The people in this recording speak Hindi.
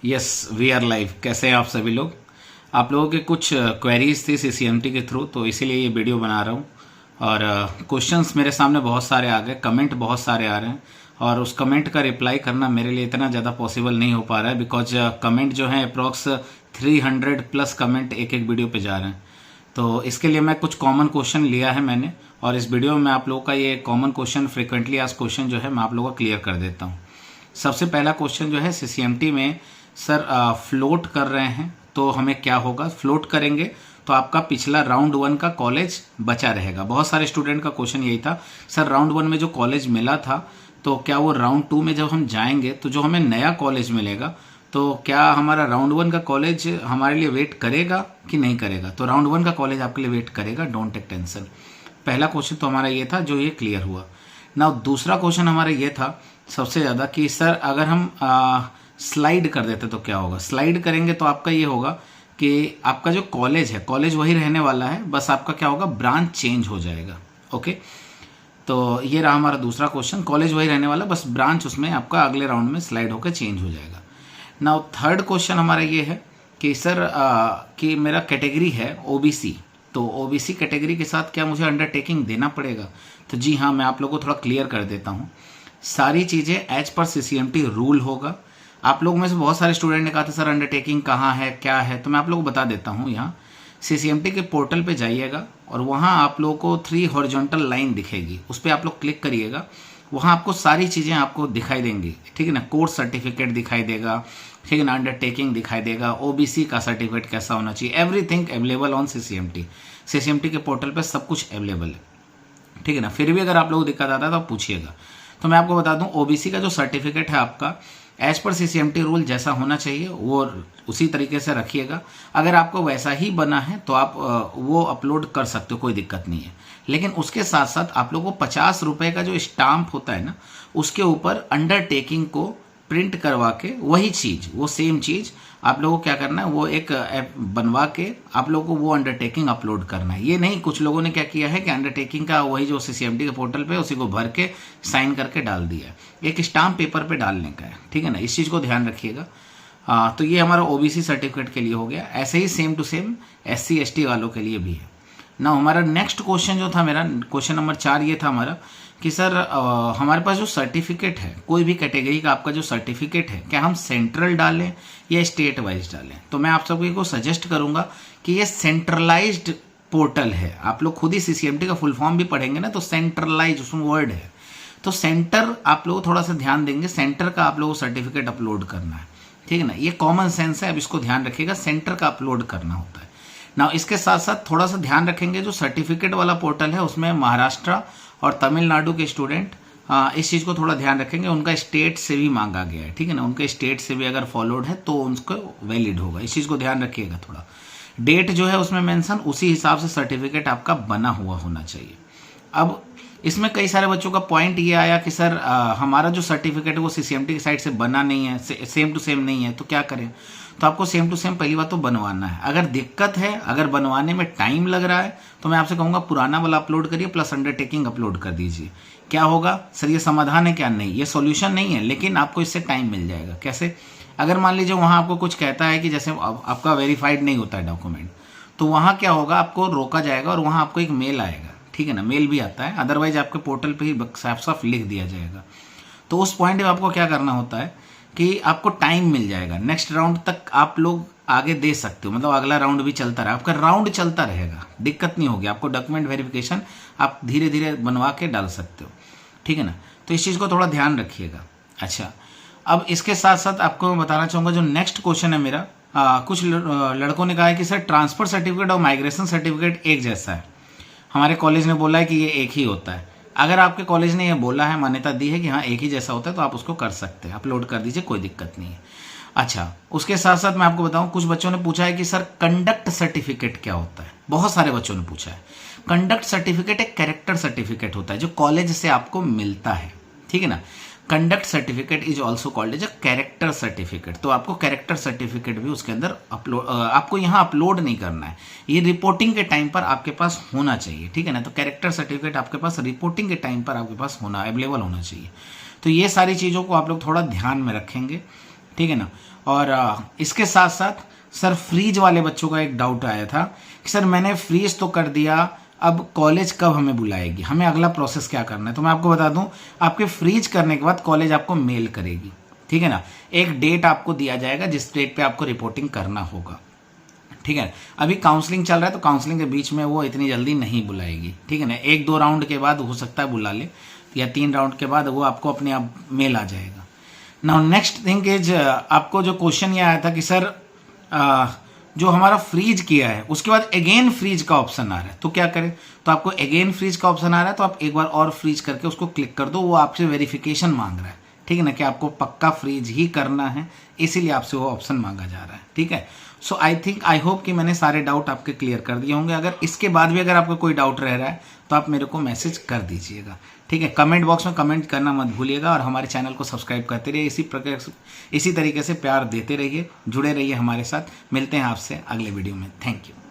Yes, we are live. कैसे हैं आप सभी लोग? आप लोगों के कुछ क्वेरीज थी सीसीएमटी के थ्रू, तो इसीलिए ये वीडियो बना रहा हूँ। और क्वेश्चंस मेरे सामने बहुत सारे आ गए, कमेंट बहुत सारे आ रहे हैं, और उस कमेंट का रिप्लाई करना मेरे लिए इतना ज़्यादा पॉसिबल नहीं हो पा रहा है, बिकॉज कमेंट जो है अप्रॉक्स 300 प्लस कमेंट एक एक वीडियो पे जा रहे हैं। तो इसके लिए मैं कुछ कॉमन क्वेश्चन लिया है मैंने, और इस वीडियो में मैं आप लोगों का ये common question, frequently asked question जो है मैं आप लोगों का क्लियर कर देता हूँ। सबसे पहला क्वेश्चन जो है सीसीएमटी में, सर फ्लोट कर रहे हैं तो हमें क्या होगा? फ्लोट करेंगे तो आपका पिछला राउंड 1 का कॉलेज बचा रहेगा। बहुत सारे स्टूडेंट का क्वेश्चन यही था, सर राउंड 1 में जो कॉलेज मिला था तो क्या वो राउंड 2 में जब हम जाएंगे तो जो हमें नया कॉलेज मिलेगा तो क्या हमारा राउंड 1 का कॉलेज हमारे लिए वेट करेगा कि नहीं करेगा? तो राउंड 1 का कॉलेज आपके लिए वेट करेगा, डोंट टेक टेंशन। पहला क्वेश्चन तो हमारा ये था, जो ये क्लियर हुआ। ना दूसरा क्वेश्चन हमारा ये था सबसे ज़्यादा कि सर अगर हम स्लाइड कर देते तो क्या होगा? स्लाइड करेंगे तो आपका ये होगा कि आपका जो कॉलेज है, कॉलेज वही रहने वाला है, बस आपका क्या होगा, ब्रांच चेंज हो जाएगा। ओके, तो ये रहा हमारा दूसरा क्वेश्चन, कॉलेज वही रहने वाला, बस ब्रांच उसमें आपका अगले राउंड में स्लाइड होकर चेंज हो जाएगा। नाउ थर्ड क्वेश्चन हमारा ये है कि सर कि मेरा कैटेगरी है ओबीसी, तो ओबीसी कैटेगरी के साथ क्या मुझे अंडरटेकिंग देना पड़ेगा? तो जी हाँ, मैं आप लोगों को थोड़ा क्लियर कर देता हूँ। सारी चीज़ें एज पर सीसीएमटी रूल होगा। आप लोगों में से बहुत सारे स्टूडेंट ने कहा था सर अंडरटेकिंग कहाँ है, क्या है, तो मैं आप लोगों को बता देता हूँ। यहाँ सीसीएमटी के पोर्टल पे जाइएगा और वहाँ आप लोगों को 3 हॉरिजॉन्टल लाइन दिखेगी, उस पर आप लोग क्लिक करिएगा। वहाँ आपको सारी चीज़ें आपको दिखाई देंगी, ठीक है ना। कोर्स सर्टिफिकेट दिखाई देगा, ठीक है ना, अंडरटेकिंग दिखाई देगा, ओबीसी का सर्टिफिकेट कैसा होना चाहिए, एवरीथिंग अवेलेबल ऑन सीसीएमटी। सीसीएमटी के पोर्टल पे सब कुछ अवेलेबल है, ठीक है ना। फिर भी अगर आप लोगों को दिक्कत आता है तो आप पूछिएगा। तो मैं आपको बता दूं, ओबीसी का जो सर्टिफिकेट है आपका एज पर सीसीएमटी रूल जैसा होना चाहिए वो उसी तरीके से रखिएगा। अगर आपको वैसा ही बना है तो आप वो अपलोड कर सकते हो, कोई दिक्कत नहीं है। लेकिन उसके साथ साथ आप लोगों को 50 रुपये का जो स्टाम्प होता है ना, उसके ऊपर अंडरटेकिंग को प्रिंट करवा के वही चीज़, वो सेम चीज़ आप लोगों को क्या करना है, वो एक ऐप बनवा के आप लोगों को वो अंडरटेकिंग अपलोड करना है। ये नहीं, कुछ लोगों ने क्या किया है कि अंडरटेकिंग का वही जो सीसीएमटी के पोर्टल पे उसी को भर के साइन करके डाल दिया है। एक स्टाम्प पेपर पे डालने का है, ठीक है ना, इस चीज़ को ध्यान रखिएगा। तो ये हमारा ओबीसी सर्टिफिकेट के लिए हो गया। ऐसे ही same to same SC ST वालों के लिए भी है ना। हमारा नेक्स्ट क्वेश्चन जो था, मेरा क्वेश्चन नंबर 4 ये था हमारा कि सर हमारे पास जो सर्टिफिकेट है, कोई भी कैटेगरी का आपका जो सर्टिफिकेट है, क्या हम सेंट्रल डालें या स्टेट वाइज डालें? तो मैं आप सबको को सजेस्ट करूंगा कि ये सेंट्रलाइज्ड पोर्टल है। आप लोग खुद ही सीसीएमटी का फुल फॉर्म भी पढ़ेंगे ना, तो सेंट्रलाइज उसमें वर्ड है, तो सेंटर आप लोग थोड़ा सा ध्यान देंगे, सेंटर का आप लोगों को सर्टिफिकेट अपलोड करना है, ठीक है ना। ये कॉमन सेंस है, अब इसको ध्यान रखिएगा, सेंटर का अपलोड करना होता है ना। इसके साथ साथ थोड़ा सा ध्यान रखेंगे, जो सर्टिफिकेट वाला पोर्टल है उसमें महाराष्ट्र और तमिलनाडु के स्टूडेंट इस चीज़ को थोड़ा ध्यान रखेंगे, उनका स्टेट से भी मांगा गया है, ठीक है ना। उनके स्टेट से भी अगर फॉलोड है तो उनको वैलिड होगा, इस चीज़ को ध्यान रखिएगा। थोड़ा डेट जो है उसमें मेंशन, उसी हिसाब से सर्टिफिकेट आपका बना हुआ होना चाहिए। अब इसमें कई सारे बच्चों का पॉइंट ये आया कि सर हमारा जो सर्टिफिकेट है वो सीसीएमटी की साइड से बना नहीं है, सेम टू सेम नहीं है, तो क्या करें? तो आपको सेम टू सेम पहली बात तो बनवाना है। अगर दिक्कत है, अगर बनवाने में टाइम लग रहा है, तो मैं आपसे कहूँगा पुराना वाला अपलोड करिए प्लस अंडरटेकिंग अपलोड कर दीजिए। क्या होगा सर, ये समाधान है क्या? नहीं, ये सॉल्यूशन नहीं है, लेकिन आपको इससे टाइम मिल जाएगा। कैसे? अगर मान लीजिए वहाँ आपको कुछ कहता है कि जैसे आपका वेरीफाइड नहीं होता है डॉक्यूमेंट, तो वहाँ क्या होगा, आपको रोका जाएगा और वहाँ आपको एक मेल आएगा, ठीक है ना। मेल भी आता है, अदरवाइज आपके पोर्टल पे ही साफ साफ लिख दिया जाएगा। तो उस पॉइंट पे आपको क्या करना होता है कि आपको टाइम मिल जाएगा, नेक्स्ट राउंड तक आप लोग आगे दे सकते हो, मतलब अगला राउंड भी चलता रहा, आपका राउंड चलता रहेगा, दिक्कत नहीं होगी आपको। डॉक्यूमेंट वेरिफिकेशन आप धीरे धीरे बनवा के डाल सकते हो, ठीक है ना। तो इस चीज़ को थोड़ा ध्यान रखिएगा। अच्छा, अब इसके साथ साथ आपको मैं बताना चाहूँगा, जो नेक्स्ट क्वेश्चन है मेरा, कुछ लड़कों ने कहा है कि सर ट्रांसफर सर्टिफिकेट और माइग्रेशन सर्टिफिकेट एक जैसा है। हमारे कॉलेज ने बोला है कि ये एक ही होता है। अगर आपके कॉलेज ने ये बोला है, मान्यता दी है कि हाँ एक ही जैसा होता है, तो आप उसको कर सकते हैं, अपलोड कर दीजिए, कोई दिक्कत नहीं है। अच्छा, उसके साथ साथ मैं आपको बताऊं, कुछ बच्चों ने पूछा है कि सर कंडक्ट सर्टिफिकेट क्या होता है? बहुत सारे बच्चों ने पूछा है। कंडक्ट सर्टिफिकेट एक कैरेक्टर सर्टिफिकेट होता है जो कॉलेज से आपको मिलता है, ठीक है ना। Conduct certificate is also called as a character certificate. तो आपको कैरेक्टर सर्टिफिकेट भी उसके अंदर अपलोड, आपको यहाँ अपलोड नहीं करना है, ये रिपोर्टिंग के टाइम पर आपके पास होना चाहिए, ठीक है ना। तो कैरेक्टर सर्टिफिकेट आपके पास रिपोर्टिंग के टाइम पर आपके पास होना, अवेलेबल होना चाहिए। तो ये सारी चीज़ों को आप लोग थोड़ा ध्यान में रखेंगे। ठीक है ना। और इसके साथ साथ सर फ्रीज वाले बच्चों का एक डाउट आया था कि सर मैंने फ्रीज तो कर दिया, अब कॉलेज कब हमें बुलाएगी, हमें अगला प्रोसेस क्या करना है। तो मैं आपको बता दूं, आपके फ्रीज करने के बाद कॉलेज आपको मेल करेगी, ठीक है ना। एक डेट आपको दिया जाएगा जिस डेट पे आपको रिपोर्टिंग करना होगा, ठीक है। अभी काउंसलिंग चल रहा है तो काउंसलिंग के बीच में वो इतनी जल्दी नहीं बुलाएगी, ठीक है ना। 1-2 राउंड के बाद हो सकता है बुला ले, या 3 राउंड के बाद वो आपको अपने आप मेल आ जाएगा। नाउ नेक्स्ट थिंग इज, आपको जो क्वेश्चन ये आया था कि सर जो हमारा फ्रीज किया है उसके बाद अगेन फ्रीज का ऑप्शन आ रहा है तो क्या करें। तो आपको अगेन फ्रीज का ऑप्शन आ रहा है तो आप एक बार और फ्रीज करके उसको क्लिक कर दो। वो आपसे वेरिफिकेशन मांग रहा है, ठीक है ना, कि आपको पक्का फ्रीज ही करना है, इसीलिए आपसे वो ऑप्शन मांगा जा रहा है, ठीक है। सो आई होप कि मैंने सारे डाउट आपके क्लियर कर दिए होंगे। अगर इसके बाद भी अगर आपको कोई डाउट रह रहा है तो आप मेरे को मैसेज कर दीजिएगा, ठीक है। कमेंट बॉक्स में कमेंट करना मत भूलिएगा और हमारे चैनल को सब्सक्राइब करते रहिए। इसी तरीके से प्यार देते रहिए, जुड़े रहिए हमारे साथ। मिलते हैं आपसे अगले वीडियो में। Thank you.